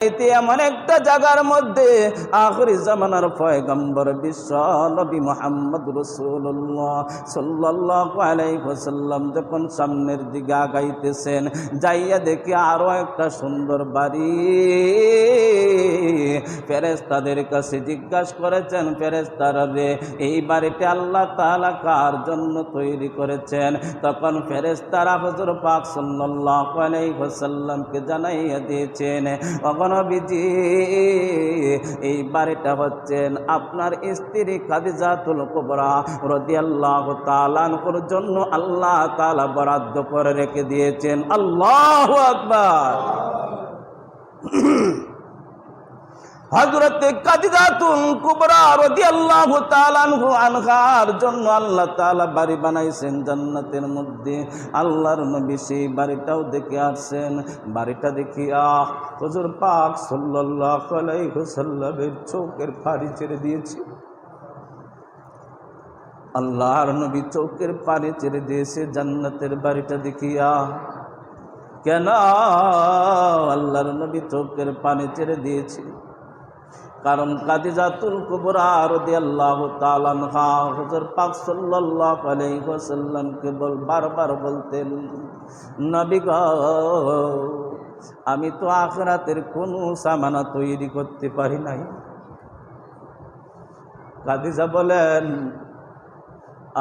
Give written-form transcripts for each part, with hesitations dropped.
এমন একটা জায়গার মধ্যে আখিরি জামানার পয়গম্বর বিশ্ব নবী মুহাম্মদ রাসূলুল্লাহ সাল্লাল্লাহু আলাইহি ওয়াসাল্লাম যখন সামনের দিকে আগাইতেছেন, যাইয়া দেখে আরো একটা সুন্দর বাড়ি। ফেরেশতাদের কাছে জিজ্ঞাসা করেছেন, ফেরেশতারা রে, এই বাড়িটা আল্লাহ তাআলা কার জন্য তৈরি করেছেন? তখন ফেরেশতারা হুজুর পাক সাল্লাল্লাহু আলাইহি ওয়াসাল্লামকে জানাইয়া দিয়েছেন, নবীজি, এই বাড়িটা হচ্ছেন আপনার স্ত্রী খাদিজাতুল কুবরা রাদিয়াল্লাহু তাআলা আনহার জন্য আল্লাহ তাআলা বরাদ্দ করে রেখে দিয়েছেন। আল্লাহু আকবার। হযরত খাদিজাতুল কুবরা রাদিয়াল্লাহু তাআলা আনহার জন্য আল্লাহ তাআলা বাড়ি বানাইছেন জান্নাতের মধ্যে। আল্লাহর নবী সেই বাড়িটাও দেখে আসছেন। বাড়িটা দেখিয়া হুজুর পাক সাল্লাল্লাহু আলাইহি ওয়াসাল্লামের চোখের পানি ছেড়ে দিয়েছে। আল্লাহর নবী চোখের পানি ছেড়ে দিয়েছে জান্নাতের বাড়িটা দেখিয়া। কেন আল্লাহর নবী চোখের পানি ছেড়ে দিয়েছে? কারণ খাদিজাতুল কুবরা রাদিয়াল্লাহু তাআলা আনহা হুজুর পাক সাল্লাল্লাহু আলাইহি ওয়াসাল্লামকে বারবার বলতেন, নবী গো, আমি তো আখিরাতের কোনো সামানা তৈরি করতে পারি নাই। খাদিজা বলেন,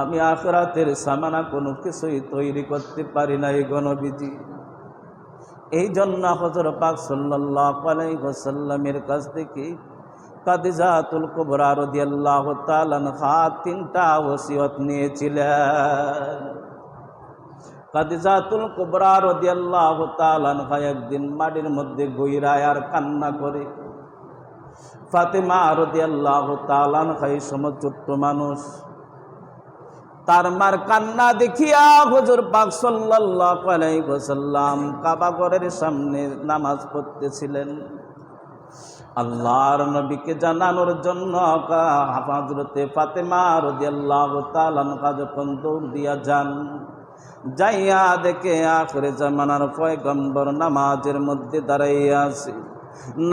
আমি আখিরাতের সামানা কোনো কিছুই তৈরি করতে পারি নাই গো নবীজি। এই জন্য হুজুর পাক সাল্লাল্লাহু আলাইহি ওয়াসাল্লামের কাছ থেকে খাদিজাতুল কুবরা রাদিয়াল্লাহু তাআলা আনহা তিনটা ওসিয়ত নিয়েছিলেন। খাদিজাতুল কুবরা রাদিয়াল্লাহু তাআলা আনহা একদিন মাটির মধ্যে গইরায় আর কান্না করে। ফাতেমা রাদিয়াল্লাহু তাআলা আনহা এই সময় ছোট্ট মানুষ, তার মার কান্না দেখিয়া হুজুর পাক সাল্লাল্লাহু আলাইহি ওয়াসাল্লাম কাবা ঘরের সামনে নামাজ পড়তেছিলেন। আল্লাহর নবীকে জানানোর জন্য হযরতে ফাতেমা রাদিয়াল্লাহু তাআলা আনহা যখন দৌড় দিয়া যান, যাইয়া দেখে আখিরে জামানার পয়গম্বর নামাজের মধ্যে দাঁড়াইয়া আছে।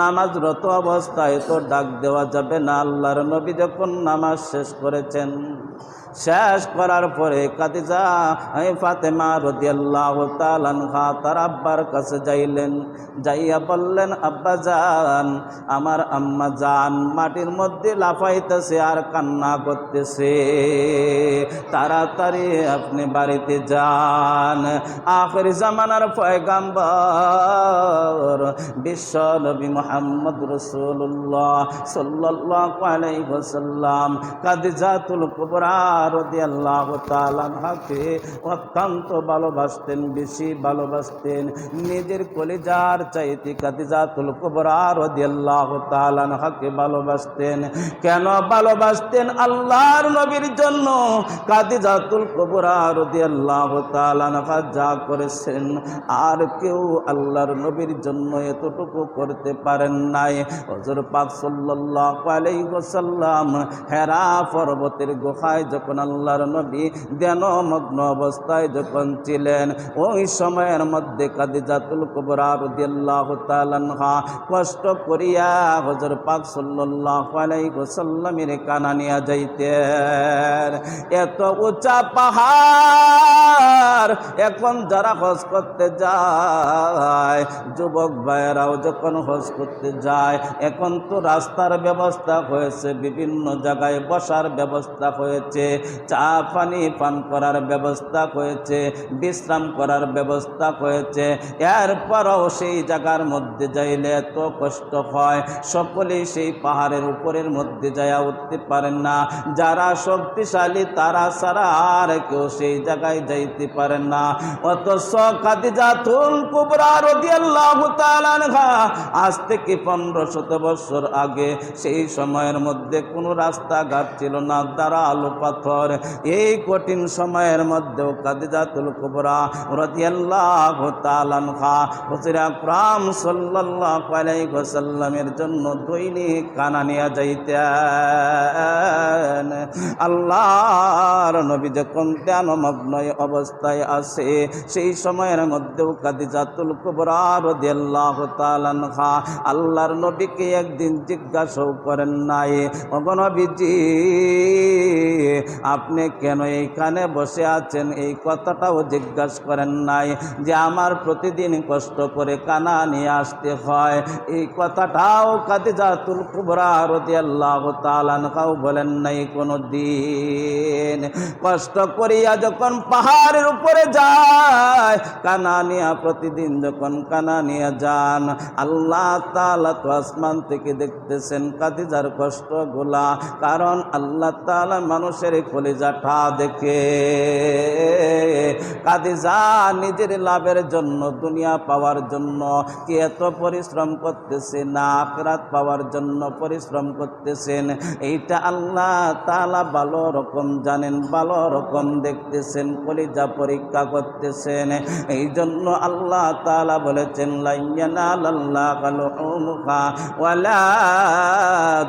নামাজরত অবস্থায় তো ডাক দেওয়া যাবে না। আল্লাহর নবী যখন নামাজ শেষ করেছেন, শেষ করার পরে খাদিজা ফাতেমা রাদিয়াল্লাহু তাআলা আনহা তার আব্বার কাছে যাইলেন। যাইয়া বললেন, আব্বা জান, আমার আম্মা জান মাটির মধ্যে লাফাইতেছে আর কান্না করতেছে, তাড়াতাড়ি আপনি বাড়িতে যান। আখির জামানার পয়গম্বর বিশ্ব নবী মুহাম্মদ রাসূলুল্লাহ সাল্লাল্লাহু আলাইহি ওয়াসাল্লাম খাদিজাতুল কুবরা রাদিয়াল্লাহু তাআলা আনহাকে অত্যন্ত ভালোবাসতেন, বেশি ভালোবাসতেন। নিজের কলিজার চাইতে খাদিজাতুল কুবরা রাদিয়াল্লাহু তাআলা আনহাকে ভালোবাসতেন। কেন ভালোবাসতেন? আল্লাহর নবীর জন্য খাদিজাতুল কুবরা রাদিয়াল্লাহু তাআলা আনহা যা করেছেন আর কেউ আল্লাহর নবীর জন্য এতটুকু করতে পারেন নাই। হুজুর পাক সাল্লাল্লাহু আলাইহি ওয়াসাল্লাম হেরা পর্বতের গুহায় যখন আল্লাহর নবী ধ্যানমগ্ন অবস্থায় যখন ছিলেন, ওই সময়ের মধ্যে খাদিজাতুল কুবরা রাদিয়াল্লাহু তাআলা আনহা কষ্ট করিয়া হুজুর পাক সাল্লাল্লাহু আলাইহি ওয়াসাল্লামের কানা নিয়ে যাইতেন। এত উঁচা পাহাড়, এখন যারা হজ করতে যায়, যুবক ভাইয়েরাও যখন হজ করতে যায়, এখন তো রাস্তার ব্যবস্থা হয়েছে, বিভিন্ন জায়গায় বসার ব্যবস্থা হয়েছে, চা পানি পান করার ব্যবস্থা হয়েছে, বিশ্রাম করার ব্যবস্থা হয়েছে। এরপরও সেই জায়গার মধ্যে যাইলে এত কষ্ট হয়, সকলেই সেই পাহাড়ের উপরের মধ্যে যাইয়া উঠতে পারেন না। যারা শক্তিশালী তারা ছাড়া আর কেউ সেই জায়গায় যাইতে পারেন না। অথচ খাদিজাতুল কুবরা রাদিয়াল্লাহু তাআলা আনহা আজ থেকে 1500 বছর আগে সেই সময়ের মধ্যে কোনো রাস্তাঘাট ছিল না, ধারালো পাথর পাথর। এই কঠিন সময়ের মধ্যেও খাদিজাতুল কুবরা রাদিয়াল্লাহু তাআলা আনহা হুজুর আকরাম সাল্লাল্লাহু আলাইহি ওয়াসাল্লামের জন্য দৈনিক কানা নিয়ে যাইতেন। আল্লাহর নবী যখন ধ্যানমগ্ন অবস্থায় আছে, সেই সময়ের মধ্যেও খাদিজাতুল কুবরা রাদিয়াল্লাহু তাআলা আনহা আল্লাহর নবীকে একদিন জিজ্ঞাসাও করেন নাই, ওগো নবীজি আপনি কেন এইখানে বসে আছেন? এই কথাটাও জিজ্ঞাসা করেন নাই যে আমার প্রতিদিন কষ্ট করে কানা নিয়ে আসতে হয়। এই কথাটাও খাদিজাতুল কুবরা রাদিয়াল্লাহু তাআলা আনহাও বলেন নাই কোনো দিন। কষ্ট করিয়া যখন পাহাড়ের উপরে যায় কানা নিয়া, প্রতিদিন যখন কানা নিয়ে যান, আল্লাহ তাআলা তো আসমান থেকে দেখতেছেন খাদিজার কষ্টগুলা, কারণ আল্লাহ তাআলা মানুষের কলিজাটা দেখে। খাদিজা নিজের লাভের জন্য, দুনিয়া পাওয়ার জন্য কি এত পরিশ্রম করতেছে না আখিরাত পাওয়ার জন্য পরিশ্রম করতেছেন, এইটা আল্লাহ তাআলা ভালো রকম জানেন, ভালো রকম দেখতেছেন, কলিজা পরীক্ষা করতেছেন। এই জন্য আল্লাহ তাআলা বলেছেন লা ইয়ানালাল্লাহু লুহুমুহা ওয়ালা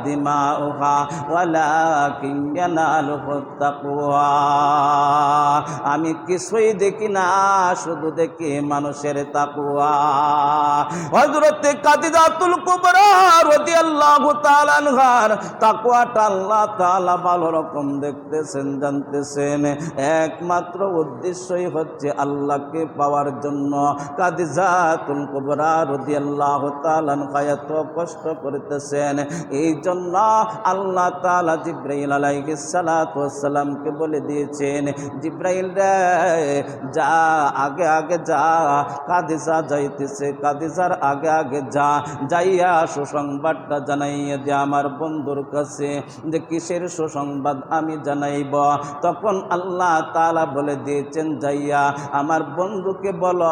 দিমাউহা ওয়ালাকিন ইয়ানালুহুত তাকওয়া। আমি কিছুই দেখি না, শুধু দেখি মানুষের তাকওয়া। হযরত খাদিজাতুল কুবরা রাদিয়াল্লাহু তাআলা আনহার তাকওয়াটা আল্লাহ তাআলা ভালো রকম দেখতেছেন, জানতেছেন। একমাত্র উদ্দেশ্যই হচ্ছে আল্লাহকে পাওয়ার জন্য খাদিজাতুল কুবরা রাদিয়াল্লাহু তাআলা আনহা এত কষ্ট করতেছেন। এই জন্য আল্লাহ তাআলা জিবরাইল আলাইহিস সালাতু ওয়াস সালামকে বলে দিয়েছেন, জিবরাইল রে যা, আগে আগে যা, খাদিজা যাইতেছে, খাদিজার আগে আগে যা, যাইয়া সুসংবাদটা জানাইয়া দে আমার বন্ধুর কাছে। যে কিসের সুসংবাদ আমি জানাইব? তখন আল্লাহ তাআলা বলে দিয়েছেন, যাইয়া আমার বন্ধুকে বলো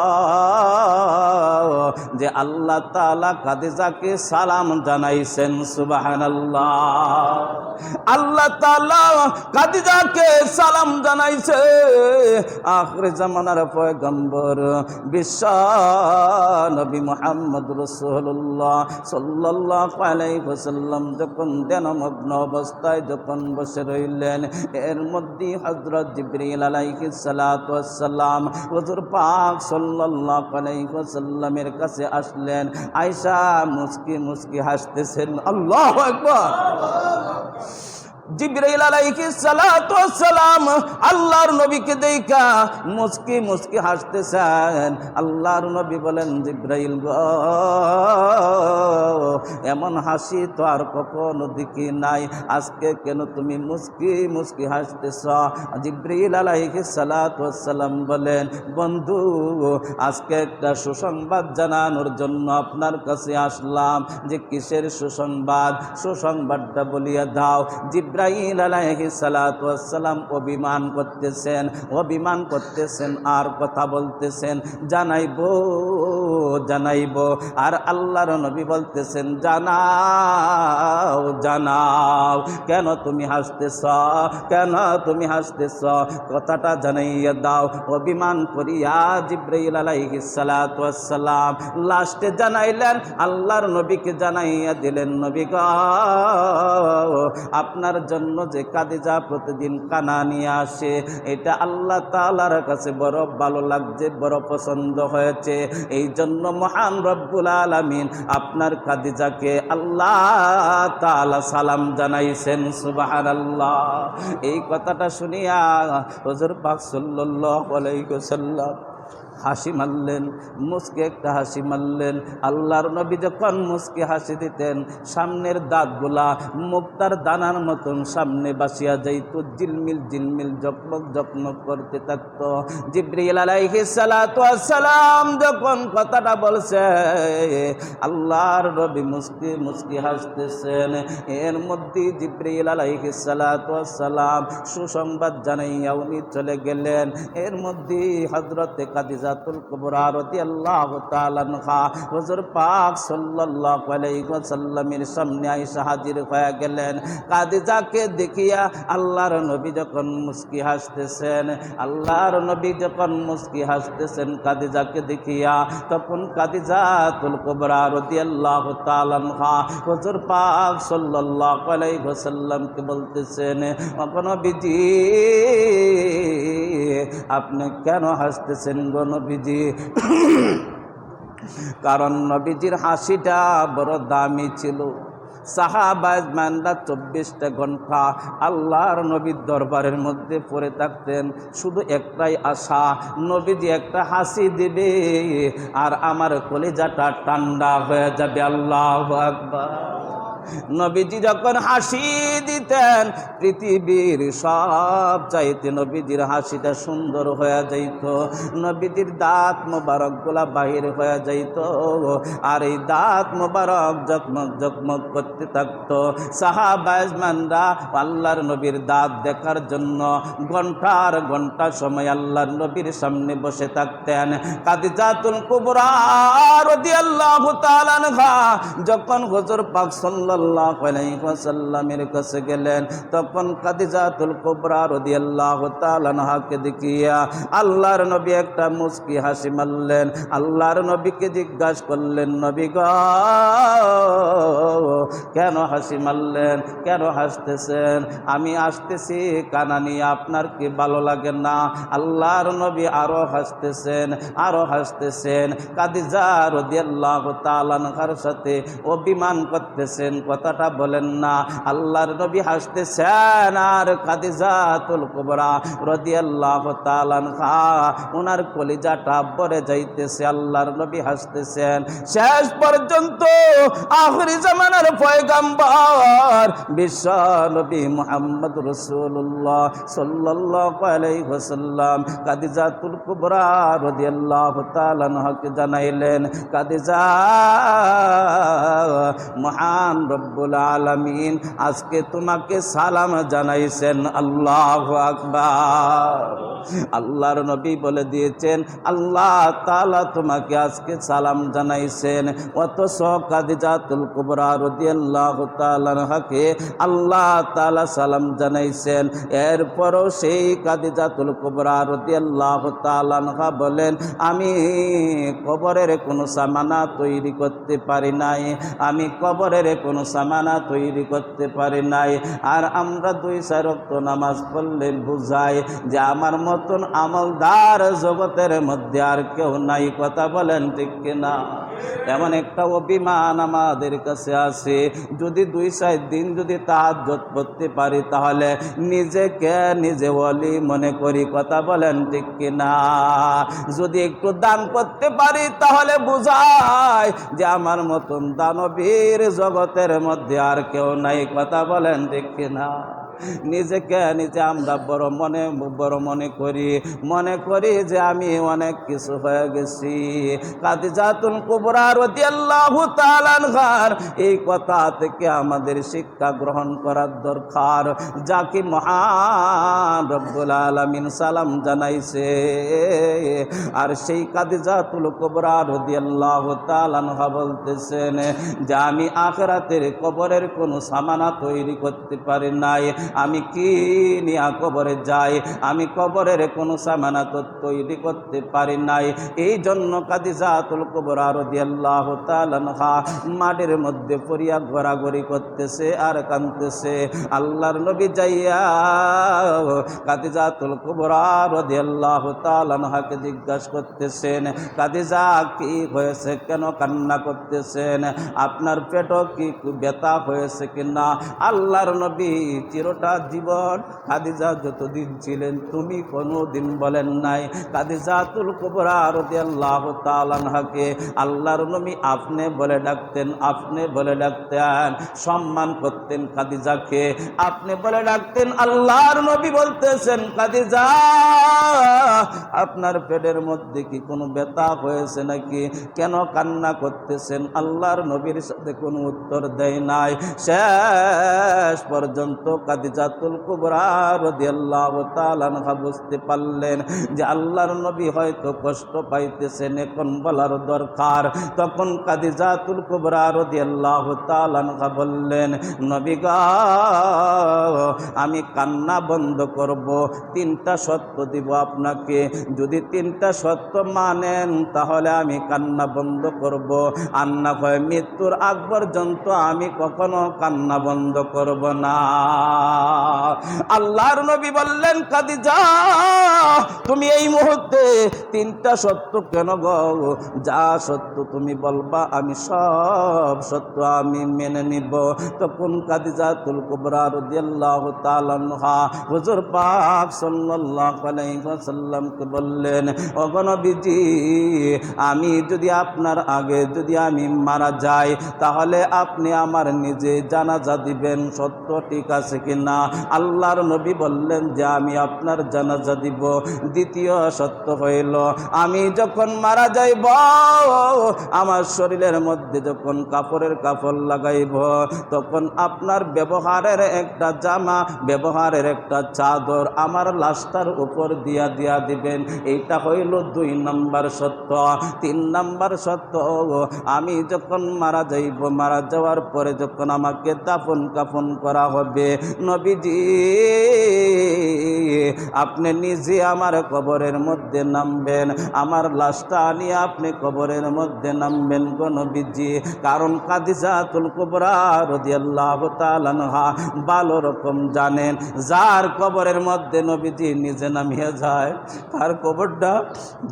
যে আল্লাহ তাআলা খাদিজাকে সালাম জানাইছেন। সুবহানাল্লাহ। আল্লাহ তাআলা খাদিজাকে সালাম জানাইছে। আখির জামানার পয়গম্বর বিশ্ব নবী মুহাম্মদ রাসূলুল্লাহ সাল্লাল্লাহু আলাইহি ওয়াসাল্লাম যখন ধ্যানমগ্ন অবস্থায় যখন বসে রইলেন, এর মধ্যে হযরত জিবরিল আলাইহিস সালাতু ওয়াস সালাম হুজুর পাক সাল্লাল্লাহু আলাইহি ওয়াসাল্লামের কাছে আসলেন। আয়েশা মুস্কি মুস্কি হাসতেছেন। আল্লাহু আকবার। জিবরাইল আলাইহিস সালাতু ওয়াস সালাম আল্লাহর নবীকে দেখা মুস্কি মুস্কি হাসতেছেন। আল্লাহর নবী বলেন, জিবরাইল গো, এমন হাসি তো আর কখনো দেখি নাই, আজকে কেন তুমি মুস্কি মুস্কি হাসতেছ? জিবরাইল আলাইহিস সালাতু ওয়াস সালাম বলেন, বন্ধু আজকে একটা সুসংবাদ জানানোর জন্য আপনার কাছে আসলাম। যে কিসের সুসংবাদ? সুসংবাদটা বলিয়া দাও। জিবরাইল আলাইহিস সালাতু ওয়াস সালাম অভিমান করতেছেন, অভিমান করতেছেন আর কথা বলতেছেন, জানাইবো জানাইবো। আর আল্লাহর নবী বলতেছেন, জানাও জানাও। কেন তুমি হাসতেছ? কেন তুমি হাসতেছ? কথাটা জানাইয়া দাও। অভিমান করিয়া জিবরাইল আলাইহিস সালাতু ওয়াস সালাম লাস্টে জানাইলেন, আল্লাহর নবীকে জানাইয়া দিলেন, নবী গো, আপনার জন্য যে খাদিজা প্রতিদিন কানা নিয়ে আসে, এটা আল্লাহ তাআলার কাছে বড় ভালো লাগছে, বড় পছন্দ হয়েছে। এই জন্য মহান রব্বুল আলামিন আপনার খাদিজাকে আল্লাহ তাআলা সালাম জানাইছেন। সুবহানাল্লাহ। এই কথাটা শুনিয়া হুজুর পাক সাল্লাল্লাহু আলাইহি ওয়াসাল্লাম হাসি মারলেন, মুস্কি একটা হাসি মারলেন। আল্লাহর নবী যখন মুস্কি হাসি দিতেন, সামনের দাঁতগুলা মুক্তার দানার মতন সামনে বাসিয়া যাইত, জিলমিল জিলমিল জকমক জকমক করতে থাকত। জিবরিল আলাইহিস সালাতু ওয়াস সালাম যখন কথাটা বলছে, আল্লাহর নবী মুস্কি মুস্কি হাসতেছেন। এর মধ্যে জিবরিল আলাইহিস সালাতু ওয়াস সালাম সুসংবাদ জানাইয়া উনি চলে গেলেন। এর মধ্যে হযরতে খাদিজা কাদিজাতুল কুবরা রাদিয়াল্লাহু তাআলা আনহা হুজুর পাক সাল্লাল্লাহু আলাইহি ওয়াসাল্লামের সামনে আয়েশা হাজির হয়ে গেলেন। কাদিজাকে দেখিয়া আল্লাহর নবী যখন মুস্কি হাসতেছেন, আল্লাহর নবী যখন মুস্কি হাসতেছেন কাদিজাকে দেখিয়া, তখন কাদিজাতুল কুবরা রাদিয়াল্লাহু তাআলা আনহা হুজুর পাক সাল্লাল্লাহু আলাইহি ওয়াসাল্লামকে বলতেছেন, ও নবীজি আপনি কেন হাসতেছেন গো নবীজি? কারণ নবীজির হাসিটা বড় দামি ছিল। সাহাবায়ে-মানরা 24টা ঘন্টা আল্লাহর নবীর দরবারের মধ্যে পড়ে থাকতেন, শুধু একটাই আশা, নবীজি একটা হাসি দিবে আর আমার কলিজাটা ঠান্ডা হয়ে যাবে। আল্লাহু আকবার। নবীজি যখন হাসি দিতেন পৃথিবীর সব চাইতে নবীজির হাসিটা সুন্দর হয়ে যাইত। নবীজির দাঁত মোবারক গুলা বাহির হয়ে যাইত আর এই দাঁত মোবারক জকমক জকমক করতে থাকতো। সাহাবায়ে-মানরা আল্লাহর নবীর দাঁত দেখার জন্য ঘন্টার ঘন্টা সময় আল্লাহর নবীর সামনে বসে থাকতেন। কাদিজাতুল কুবরা রাদিয়াল্লাহু তাআলা আনহা যখন হুজুর পাক সাল্লাল্লাহু আলাইহি ওয়াসাল্লামের কাছে গেলেন, তখন কাদিজাতুল কুবরা রাদিয়াল্লাহু তাআলা আনহাকে দেখিয়া আল্লাহর নবী একটা মুস্কি হাসি মারলেন। আল্লাহর নবীকে জিজ্ঞাসা করলেন, নবী গো কেন হাসি মারলেন, কেন হাসতেছেন? আমি আসতেছি কানা নিয়ে, আপনার কি ভালো লাগে না? আল্লাহর নবী আরো হাসতেছেন, আরো হাসতেছেন। কাদিজা রাদিয়াল্লাহু তাআলা আনহার সাথে অভিমান করতেছেন, কথাটা বলেন না। আল্লাহর নবী হাসতেছেন আর কাদিজাতুল কুবরা রাদিয়াল্লাহু তাআলা আনহা ওনার কলিজাটা ভরে যাইতেছে। আল্লাহর নবী হাসতেছেন। শেষ পর্যন্ত আখিরি জামানার পয়গম্বর বিশ্ব নবী মুহাম্মদ রাসূলুল্লাহ সাল্লাল্লাহু আলাইহি ওয়াসাল্লাম কাদিজাতুল কুবরা রাদিয়াল্লাহু তাআলা আনহাকে জানাইলেন, কাদিজা মহান রব্বুল আলামিন আজকে তোমাকে সালাম জানাইছেন। আল্লাহু আকবার। আল্লাহর নবী বলে দিয়েছেন আল্লাহ তাআলা তোমাকে আজকে সালাম জানাইছেন। অথচ কাদিজাতুল কুবরা রাদিয়াল্লাহু তাআলা আনহাকে আল্লাহ তাআলা সালাম জানাইছেন। এরপরও সেই কাদিজাতুল কুবরা রাদিয়াল্লাহু তাআলা আনহা বলেন, আমি কবরের কোনো সামানা তৈরি করতে পারি নাই, আমি কবরের কোনো সামানা তৈরি করতে পারি নাই। আর আমরা 2-4 ওয়াক্ত নামাজ পড়লে বুঝাই যে আমার মতন আমলদার জগতের মধ্যে আর কেউ নাই। কথা বলেন ঠিক কিনা? এমন একটা অভিমান আমাদের কাছে আছে, যদি 2-4 দিন যদি তাহাজ্জুদ পড়তে পারি তাহলে নিজেকে নিজে ওলি মনে করি। কথা বলেন ঠিক কিনা? যদি একটু দান করতে পারি তাহলে বুঝায় যে আমার মতন দানবীর জগতের মধ্যে আর কেউ নাই। কথা বলেন ঠিক কিনা? নিজেকে নিজে আমরা বড় মনে করি যে আমি অনেক কিছু হয়ে গেছি। কাদিজাতুল কুবরা রাদিয়াল্লাহু তাআলা আনহার এই কথা থেকে আমাদের শিক্ষা গ্রহণ করার দরকার, যাকে মহান রব্বুল আলামিন সালাম জানাইছে। আর সেই কাদিজাতুল কুবরা রাদিয়াল্লাহু তাআলা আনহা বলতেছেন যে আমি আখিরাতের কবরের কোনো সামানা তৈরি করতে পারি নাই, আমি কি নিয়া কবরে যাই, আমি কবরের কোনো সামানা তো তৈরি করতে পারি নাই। এই জন্য কাদিজাতুল কুবরা রাদিয়াল্লাহু তাআলা আনহা মাটির মধ্যে পড়িয়া ঘোরাঘুরি করতেছে আর কাঁদতেছে। আল্লাহর নবী যাইয়া কাদিজাতুল কুবরা রাদিয়াল্লাহু তাআলা আনহাকে জিজ্ঞাসা করতেছেন, কাদিজা কি হয়েছে, কেন কান্না করতেছেন, আপনার পেটও কি ব্যথা হয়েছে কিনা? আল্লাহর নবী চিরটা জীবন কাদিজা যতদিন ছিলেন তুমি কোনোদিন বলেন নাই। কাদিজাতুল কুবরা রাদিয়াল্লাহু তাআলা আনহাকে আল্লাহর নবী আপনি বলে ডাকতেন, আপনি বলে ডাকতেন, সম্মান করতেন কাদিজাকে, আপনি বলে ডাকতেন। আল্লাহর নবী বলতেছেন, কাদিজা আপনার পেটের মধ্যে কি কোনো ব্যথা হয়েছে নাকি, কেন কান্না করতেছেন? আল্লাহর নবীর সাথে কোনো উত্তর দেয় নাই। শেষ পর্যন্ত কাদিজা খাদিজাতুল কুবরা রাদিয়াল্লাহু তাআলা আনহা বুঝতে পারলেন যে আল্লাহর নবী হয়তো কষ্ট পাইতেছেন, এখন বলার দরকার। তখন খাদিজাতুল কুবরা রাদিয়াল্লাহু তাআলা আনহা বললেন, নবী গো, আমি কান্না বন্ধ করব, 3টা শর্ত দিব আপনাকে, যদি 3টা শর্ত মানেন তাহলে আমি কান্না বন্ধ করব, আর না হয় মৃত্যুর আগ পর্যন্ত আমি কখনো কান্না বন্ধ করব না। আল্লাহর নবী বললেন, খাদিজা তুমি এই মুহূর্তে 3টা সত্য কেন গো, যা সত্য তুমি বলবা আমি সব সত্য আমি মেনে নিব। তখন খাদিজাতুল কুবরা রাদিয়াল্লাহু তাআলা আনহা হুজুর পাক সাল্লাল্লাহু আলাইহি ওয়াসাল্লামকে বললেন, ওগো নবীজি, আমি যদি আপনার আগে যদি আমি মারা যাই তাহলে আপনি আমার নিজে জানাজা দিবেন, সত্য ঠিক আছে কিনা? আল্লাহর নবী বললেন যে আমি আপনার জানাজা দিব। দ্বিতীয় সত্য হইল, আমি যখন মারা যাইব আমার শরীরের মধ্যে যখন কাপড়ের কাপড় লাগাইব তখন আপনার ব্যবহারের একটা জামা, ব্যবহারের একটা চাদর আমার লাশটার উপর দিয়া দিবেন। এইটা হইল 2 নম্বর সত্য। 3 নম্বর সত্য, আমি যখন মারা যাইব, মারা যাওয়ার পরে যখন আমাকে দাফন কাফন করা হবে, নবীজি আপনি নিজে আমার কবরের মধ্যে নামবেন, আমার লাশটা নিয়ে আপনি কবরের মধ্যে নামবেন গো নবীজি। কারণ খাদিজাতুল কুবরা রাদিয়াল্লাহু তাআলা আনহা ভালো রকম জানেন যার কবরের মধ্যে নবীজি নিজে নামিয়ে যায় তার কবরটা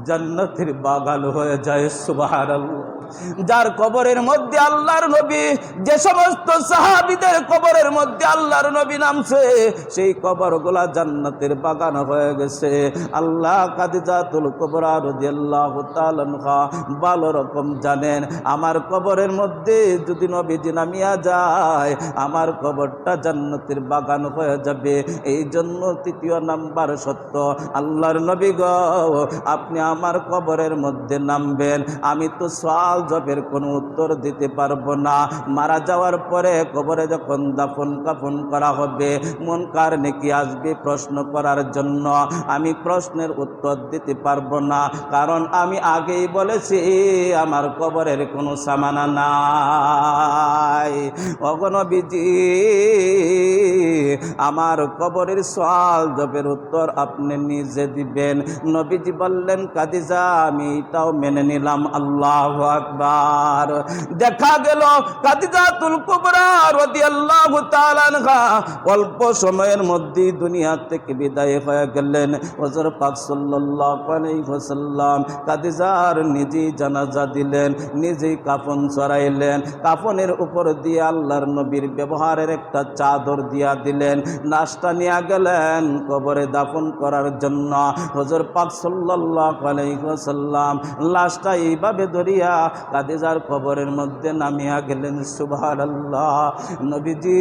জান্নাতের বাগান হয়ে যায়। সুবহানাল্লাহ। যার কবরের মধ্যে আল্লাহর নবী, যে সমস্ত সাহাবীদের কবরের মধ্যে আল্লাহর নবী নামছে সেই কবরগুলা জান্নাতের বাগান হয়ে গেছে। আল্লাহ খাদিজাতুল কুবরা রাদিয়াল্লাহু তাআলা আনহা ভালো রকম জানেন আমার কবরের মধ্যে যদি নবীজি নামিয়া যায় আমার কবরটা জান্নাতের বাগান হয়ে যাবে। এই জন্য 3য় নাম্বার সত্য, আল্লাহর নবী গো আপনি আমার কবরের মধ্যে নামবেন, আমি তো সওয়াল জবের কোনো উত্তর দিতে পারবো না। মারা যাওয়ার পরে কবরে যখন দাফন কাফন করা হবে মুনকার নেকি আসবে প্রশ্ন করার জন্য, আমি প্রশ্নের উত্তর দিতে পারবো না, কারণ আমি আগেই বলেছি আমার কবরের কোনো সামানা নাই। ওগো নবীজি আমার কবরের সওয়াল জবের উত্তর আপনি নিজে দিবেন। নবীজি বললেন, খাদিজা আমি এটাও মেনে নিলাম। আল্লাহু আকবার। দেখা গেল খাদিজাতুল কুবরা রাদিয়াল্লাহু তাআলা আনহা অল্প সময়ের মধ্যেই দুনিয়া থেকে বিদায় হয়ে গেলেন। হুজুর পাক সাল্লাল্লাহু আলাইহি ওয়াসাল্লাম খাদিজার নিজেই জানাজা দিলেন, নিজেই কাফন চড়াইলেন, কাফনের উপর দিয়ে আল্লাহর নবীর ব্যবহারের একটা চাদর দিয়া দিলেন, লাশটা নিয়ে গেলেন কবরে দাফন করার জন্য। হুজুর পাক সাল্লাল্লাহু আলাইহি ওয়াসাল্লাম লাশটা এইভাবে ধরিয়া খাদিজার কবরের মধ্যে নামিয়া গেলেন। সুবহানাল্লাহ। নবীজি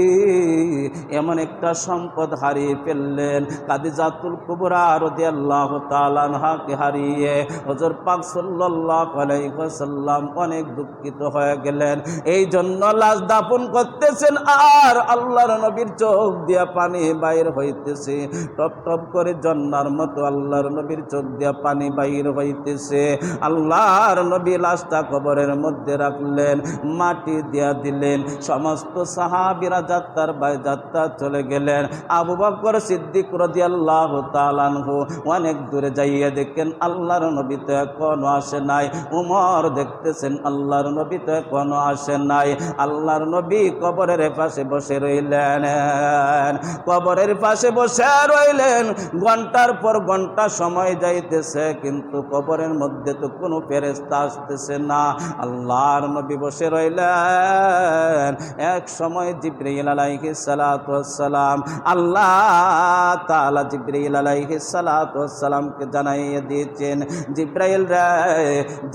এমন একটা সম্পদ হারিয়ে ফেললেন, খাদিজাতুল কুবরা রাদিয়াল্লাহু তাআলা আনহাকে হারিয়ে হুজুর পাক সাল্লাল্লাহু আলাইহি ওয়াসাল্লাম অনেক দুঃখিত হয়ে গেলেন। এই জন্য লাশ দাফন করতেছেন আর আল্লাহর নবীর চোখ দিয়া পানি বাইর হইতেছে, টপ টপ করে ঝর্ণার মতো আল্লাহর নবীর চোখ দিয়া পানি বাইর হইতেছে। আল্লাহর নবী লাশটা কবরের মধ্যে রাখলেন, মাটি দিয়া দিলেন, সমস্ত সাহাবীরা যাত্রার বাই যাত্রা চলে গেলেন। আবু বকর সিদ্দিক রাদিয়াল্লাহু তাআলা আনহু অনেক দূরে যাইয়া দেখেন আল্লাহর নবী তো এখনো আসে নাই। উমর দেখতেছেন আল্লাহর নবী তো এখনো আসে নাই। আল্লাহর নবী কবরের পাশে বসে রইলেন, কবরের পাশে বসে রইলেন। ঘন্টার পর ঘন্টা সময় যাইতেছে কিন্তু কবরের মধ্যে তো কোনো ফেরেশতা আসতেছে না। আল্লাহর নবী বসে রইলেন। এক সময় জিবরাইল আলাইহিস সালাতু ওয়াস সালাম, আল্লাহ তাআলা জিবরাইল আলাইহিস সালাতু ওয়াস সালামকে জানাইয়ে দিয়েছেন, জিবরাইল রে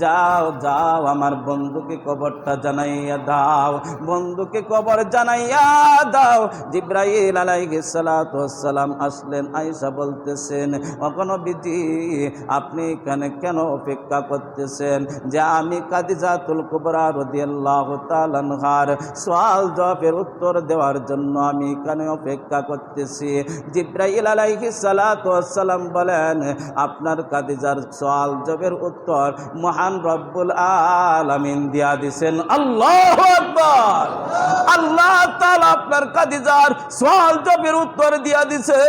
যাও যাও আমার বন্ধুকে কবরটা জানাইয়া দাও, বন্ধুকে কবর জানাইয়া দাও। জিবরাইল আলাইহিস সালাতু ওয়াস সালাম আসলেন, আয়েশা বলতেছেন, ওগো নবীজি আপনি এখানে কেন অপেক্ষা করতেছেন যে আমি খাদিজাতুল কুবরা রাদিয়াল্লাহু তাআলা আনহার সওয়াল জবাবের উত্তর দেওয়ার জন্য আমি এখানে অপেক্ষা করতেছি। জিবরাইল আলাইহিস সালাতু ওয়াস সালাম বলেন, আপনার খাদিজার সওয়াল জবাবের উত্তর মহান রব্বুল আলামিন দিয়া দিবেন। আল্লাহু আকবার। আল্লাহ তাআলা আপনার খাদিজার সওয়াল জবাবের উত্তর দিয়া দিছে।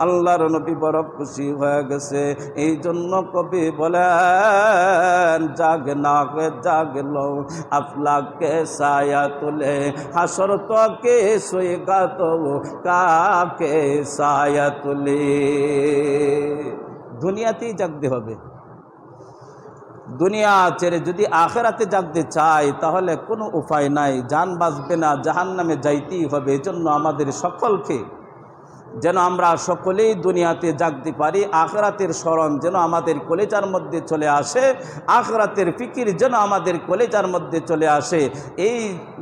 আল্লাহর নবী বড় খুশি হয়ে গেছে। এই জন্য কবি বলেন, জাগনা কে জাগলো আফলাকে ছায়া তুলে, হাসর তো কে সোয়েগা তো কাকে ছায়া তুলে। দুনিয়াতেই জাগতে হবে। দুনিয়া ছেড়ে যদি আখেরাতে জাগতে চাই তাহলে কোনো উপায় নাই, জান বাঁচবে না, জাহান্নামে যাইতেই হবে। এজন্য আমাদের সকলকে যেন আমরা সকলেই দুনিয়াতে জাগতে পারি, আখরাতের স্মরণ যেন আমাদের কলেজার মধ্যে চলে আসে, আখরাতের ফিকির যেন আমাদের কলেজার মধ্যে চলে আসে, এই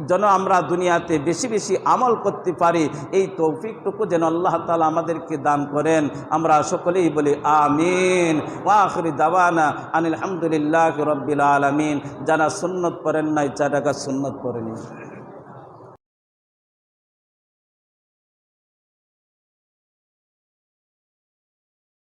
যেন আমরা দুনিয়াতে বেশি বেশি আমল করতে পারি, এই তৌফিকটুকু যেন আল্লাহ তাআলা আমাদেরকে দান করেন। আমরা সকলেই বলি আমিন। ওয়া আখিরি দাওয়ানা আনিল হামদুলিল্লাহি রাব্বিল আলামিন। যারা সুন্নত পড়েন নাই 4 টাকা সুন্নত পড়ে নিন।